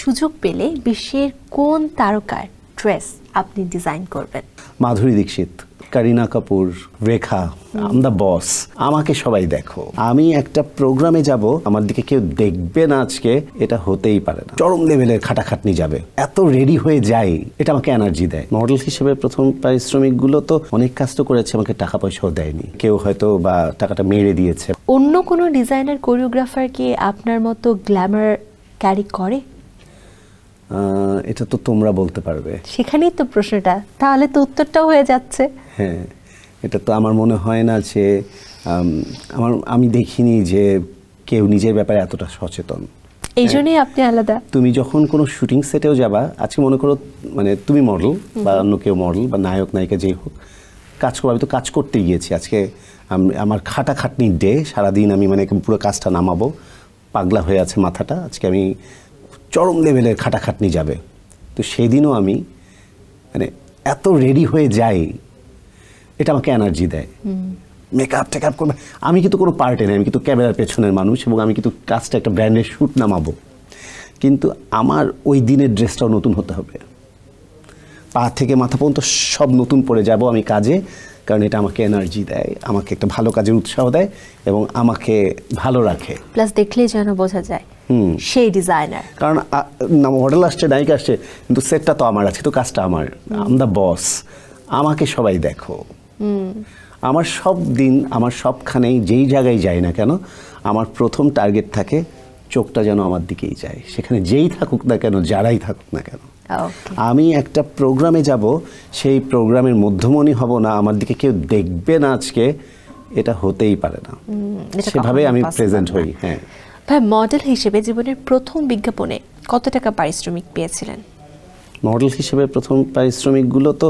সুযোগ পেলে বিশ্বের কোন তারকার ড্রেস আপনি ডিজাইন করবেন? মাধুরী দীক্ষিত, করিনা কাপুর, রেখা, আম দ্য বস, আমাকে সবাই দেখো। আমি একটা প্রোগ্রামে যাব, আমার দিকে কেউ দেখবে না আজকে, এটা হতেই পারে না। চরম লেভেলের খাটাখাটনি যাবে, এত রেডি হয়ে যাই, এটা আমাকে এনার্জি দেয়। মডেল হিসেবে প্রথম পারিশ্রমিকগুলো তো অনেক কাজ তো করেছে, আমাকে টাকা পয়সাও দেয়নি, কেউ হয়তো বা টাকাটা মেরে দিয়েছে। অন্য কোনো ডিজাইনার কোরিওগ্রাফার কি আপনার মতো গ্ল্যামার ক্যারি করে? এটা তো তোমরা বলতে পারবে। সেখানেই তো প্রশ্নটা, তাহলে তো উত্তরটাও হয়ে যাচ্ছে। হ্যাঁ, এটা তো আমার মনে হয় না যে আমি দেখিনি যে কেউ নিজের ব্যাপারে এতটা সচেতন। এই জন্যই আপনি আলাদা। তুমি যখন কোনো শুটিং সেটেও যাবা, আজকে মনে করো মানে তুমি মডেল বা অন্য কেউ মডেল বা নায়ক নায়িকা যেই হোক, কাজ করবো। আমি তো কাজ করতে গিয়েছি আজকে, আমার খাটাখাটনির ডে, সারাদিন আমি মানে পুরো কাজটা নামাবো, পাগলা হয়ে আছে মাথাটা, আজকে আমি চরম লেভেলের খাটাখাটনি যাবে। তো সেদিনও আমি মানে এত রেডি হয়ে যাই, এটা আমাকে এনার্জি দেয়। মেকআপ টেকআপ করবে, আমি কিন্তু কোনো পার্টে নেই, আমি কিন্তু ক্যামেরার পেছনের মানুষ, এবং আমি কিন্তু কাজটা একটা ব্র্যান্ডের শ্যুট নামাবো, কিন্তু আমার ওই দিনের ড্রেসটাও নতুন হতে হবে। পা থেকে মাথা পর্যন্ত সব নতুন পরে যাব আমি কাজে, কারণ এটা আমাকে এনার্জি দেয়, আমাকে একটা ভালো কাজের উৎসাহ দেয় এবং আমাকে ভালো রাখে। প্লাস দেখলেই যেন বোঝা যায় সেই ডিজাইনার। কারণ মডেল আসছে, নায়িকা আসছে, কিন্তু সেটটা তো আমার আছে, তো কাজটা আমার। আম দ্য বস, আমাকে সবাই দেখো। আমার সব দিন, আমার সবখানেই যেই জায়গায় যাই না কেন, আমার প্রথম টার্গেট থাকে চোখটা যেন আমার দিকেই যায়, সেখানে যেই থাকুক না কেন, যারাই থাকুক না কেন। আমি একটা প্রোগ্রামে যাব, সেই প্রোগ্রামের মধ্যমণি হব না, আমার দিকে কেউ দেখবে না আজকে, এটা হতেই পারে না। সেভাবে আমি প্রেজেন্ট হই। হ্যাঁ ভাই, মডেল হিসেবে জীবনের প্রথম বিজ্ঞাপনে কত টাকা পারিশ্রমিক পেয়েছিলেন? মডেল হিসেবে প্রথম পারিশ্রমিকগুলো তো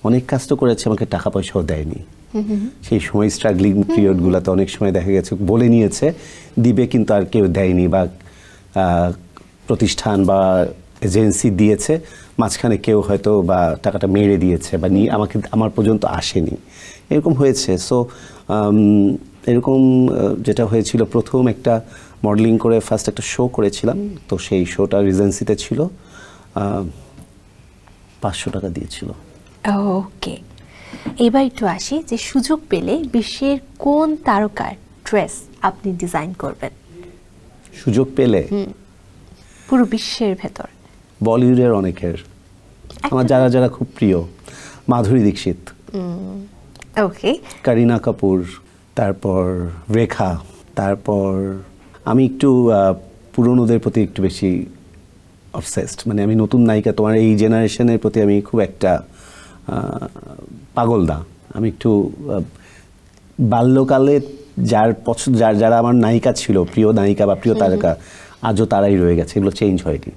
অনেক কাজ তো করেছে, আমাকে টাকা পয়সাও দেয়নি। সেই সময় স্ট্রাগলিং পিরিয়ডগুলোতে অনেক সময় দেখা গেছে বলে নিয়েছে দিবে, কিন্তু আর কেউ দেয়নি, বা প্রতিষ্ঠান বা এজেন্সি দিয়েছে, মাঝখানে কেউ হয়তো বা টাকাটা মেরে দিয়েছে বা নিয়ে আমার পর্যন্ত আসেনি, এরকম হয়েছে। সো এরকম যেটা হয়েছিল, প্রথম একটা মডেলিং করে ফার্স্ট একটা শো করেছিলাম, তো সেই শোটা রিজেন্সিতে ছিল, 500 টাকা দিয়েছিল। ওকে, এবার একটু আসি যে সুযোগ পেলে বিশ্বের কোন তারকার ড্রেস আপনি ডিজাইন করবেন? সুযোগ পেলে পুরো বিশ্বের ভেতর? বলিউডের অনেকের, আমার যারা যারা খুব প্রিয়, মাধুরী দীক্ষিত, ওকে, করিনা কাপুর, তারপর রেখা, তারপর আমি একটু পুরনোদের প্রতি একটু বেশি অবসেসড, মানে আমি নতুন নায়িকা, তোমার এই জেনারেশনের প্রতি আমি খুব একটা পাগলদা। আমি একটু বাল্যকালে যার পছন্দ, যারা আমার নায়িকা ছিল, প্রিয় নায়িকা বা প্রিয় তারকা, আজও তারাই রয়ে গেছে, এগুলো চেঞ্জ হয়নি।